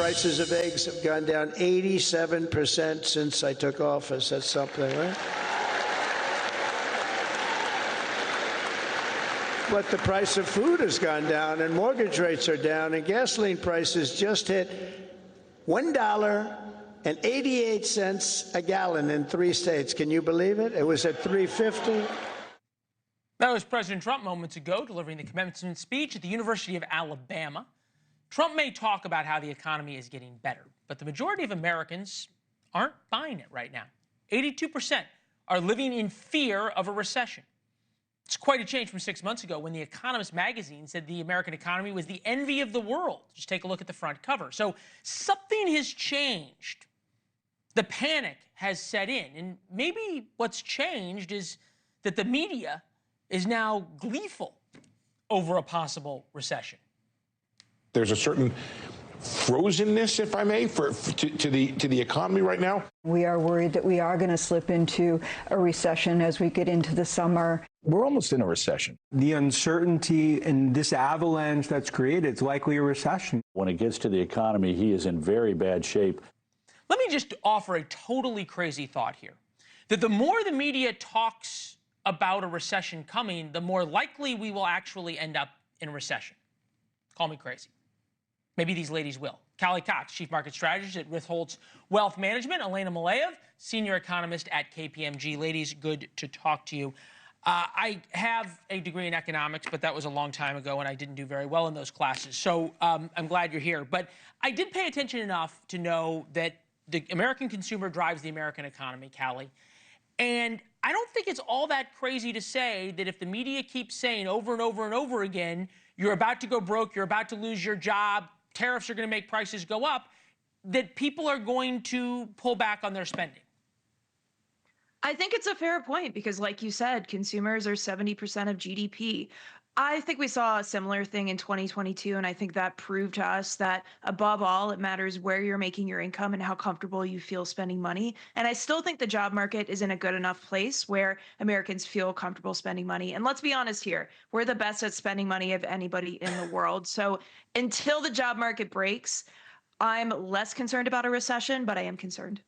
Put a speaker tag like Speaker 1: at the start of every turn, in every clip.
Speaker 1: prices of eggs have gone down 87% since I took office. That's something, right? But the price of food has gone down, and mortgage rates are down, and gasoline prices just hit $1.88 a gallon in 3 states. Can you believe it? It was at $3.50.
Speaker 2: That was President Trump moments ago, delivering the commencement speech at the University of Alabama. Trump may talk about how the economy is getting better, but the majority of Americans aren't buying it right now. 82% are living in fear of a recession. It's quite a change from 6 months ago when the Economist magazine said the American economy was the envy of the world. Just take a look at the front cover. So something has changed. The panic has set in, and maybe what's changed is that the media is now gleeful over a possible recession.
Speaker 3: There's a certain frozenness, if I may, to the economy right now.
Speaker 4: We are worried that we are going to slip into a recession as we get into the summer.
Speaker 3: We're almost in a recession.
Speaker 5: The uncertainty and this avalanche that's created, it's likely a recession.
Speaker 6: When it gets to the economy, he is in very bad shape.
Speaker 2: Let me just offer a totally crazy thought here, that the more the media talks about a recession coming, the more likely we will actually end up in a recession. Call me crazy. Maybe these ladies will. Callie Cox, Chief Market Strategist at Ritholtz Wealth Management. Yelena Maleyev, Senior Economist at KPMG. Ladies, good to talk to you. I have a degree in economics, but that was a long time ago, and I didn't do very well in those classes. So I'm glad you're here. But I did pay attention enough to know that the American consumer drives the American economy, Callie. And I don't think it's all that crazy to say that if the media keeps saying over and over and over again, you're about to go broke, you're about to lose your job, tariffs are going to make prices go up, that people are going to pull back on their spending.
Speaker 7: I think it's a fair point because, like you said, consumers are 70% of GDP. I think we saw a similar thing in 2022, and I think that proved to us that, above all, it matters where you're making your income and how comfortable you feel spending money. And I still think the job market is in a good enough place where Americans feel comfortable spending money. And let's be honest here, we're the best at spending money of anybody in the world. So until the job market breaks, I'm less concerned about a recession, but I am concerned.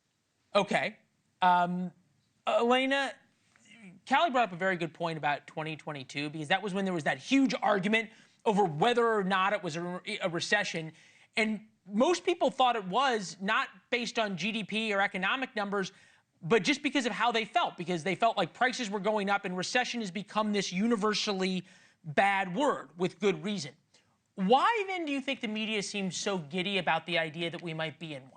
Speaker 2: Okay. Yelena, Callie brought up a very good point about 2022, because that was when there was that huge argument over whether or not it was a recession. And most people thought it was, not based on GDP or economic numbers, but just because of how they felt, because they felt like prices were going up and recession has become this universally bad word with good reason. Why then do you think the media seems so giddy about the idea that we might be in one?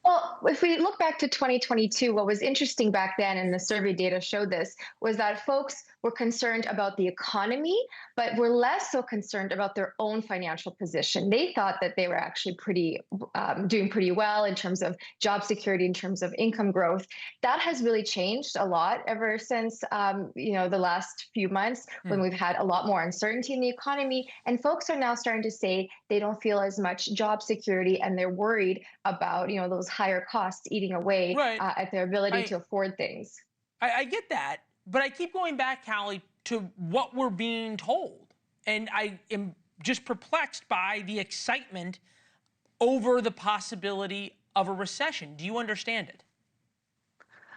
Speaker 8: Well, if we look back to 2022, what was interesting back then, and the survey data showed this, was that folks were concerned about the economy, but were less so concerned about their own financial position. They thought that they were actually doing pretty well in terms of job security, in terms of income growth. That has really changed a lot ever since the last few months, when we've had a lot more uncertainty in the economy, and folks are now starting to say they don't feel as much job security, and they're worried about those higher costs eating away at their ability to afford things.
Speaker 2: I get that. But I keep going back, Callie, to what we're being told. And I am just perplexed by the excitement over the possibility of a recession. Do you understand it?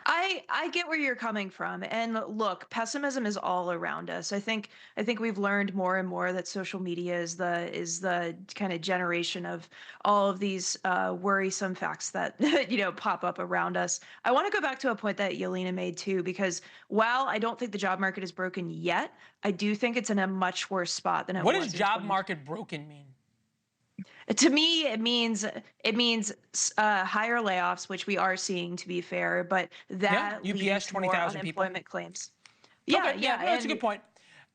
Speaker 7: I get where you're coming from. And look, pessimism is all around us. I think we've learned more and more that social media is the kind of generation of all of these worrisome facts that pop up around us. I want to go back to a point that Yelena made too, because while I don't think the job market is broken yet, I do think it's in a much worse spot than it was.
Speaker 2: What does job market broken mean?
Speaker 7: To me, it means higher layoffs, which we are seeing, to be fair, but that
Speaker 2: UPS 20,000 people
Speaker 7: unemployment claims.
Speaker 2: Yeah, that's a good point.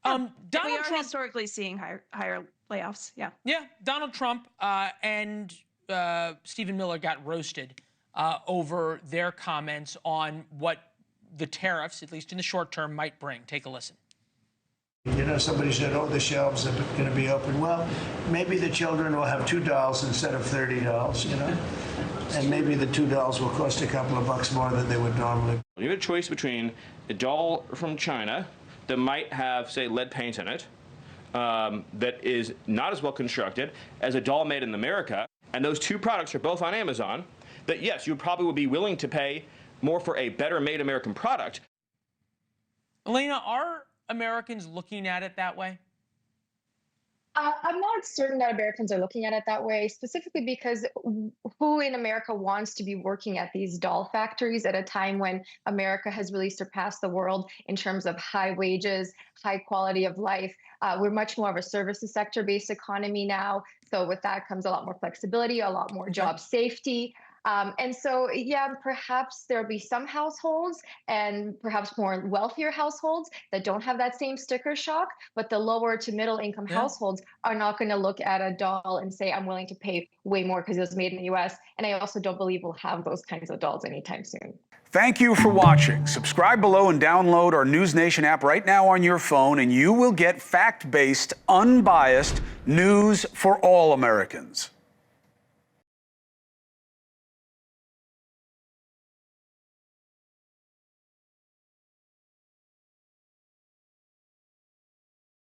Speaker 2: Donald
Speaker 7: we are
Speaker 2: Trump
Speaker 7: historically seeing higher layoffs.
Speaker 2: Yeah, Donald Trump and Stephen Miller got roasted over their comments on what the tariffs, at least in the short term, might bring. Take a listen.
Speaker 1: Somebody said, oh, the shelves are going to be open. Well, maybe the children will have $2 instead of $30, and maybe the $2 will cost a couple of bucks more than they would normally.
Speaker 9: You have a choice between a doll from China that might have, say, lead paint in it, that is not as well constructed as a doll made in America. and those two products are both on Amazon, that yes, you probably would be willing to pay more for a better made American product.
Speaker 2: Yelena, are Americans looking at it that way?
Speaker 8: I'm not certain that Americans are looking at it that way, specifically because who in America wants to be working at these doll factories at a time when America has really surpassed the world in terms of high wages, high quality of life? We're much more of a services sector-based economy now. So with that comes a lot more flexibility, a lot more job safety. And so, yeah, perhaps there'll be some households and perhaps more wealthier households that don't have that same sticker shock, but the lower to middle income households are not going to look at a doll and say, I'm willing to pay way more because it was made in the US. And I also don't believe we'll have those kinds of dolls anytime soon.
Speaker 10: Thank you for watching. Subscribe below and download our NewsNation app right now on your phone, and you will get fact-based, unbiased news for all Americans.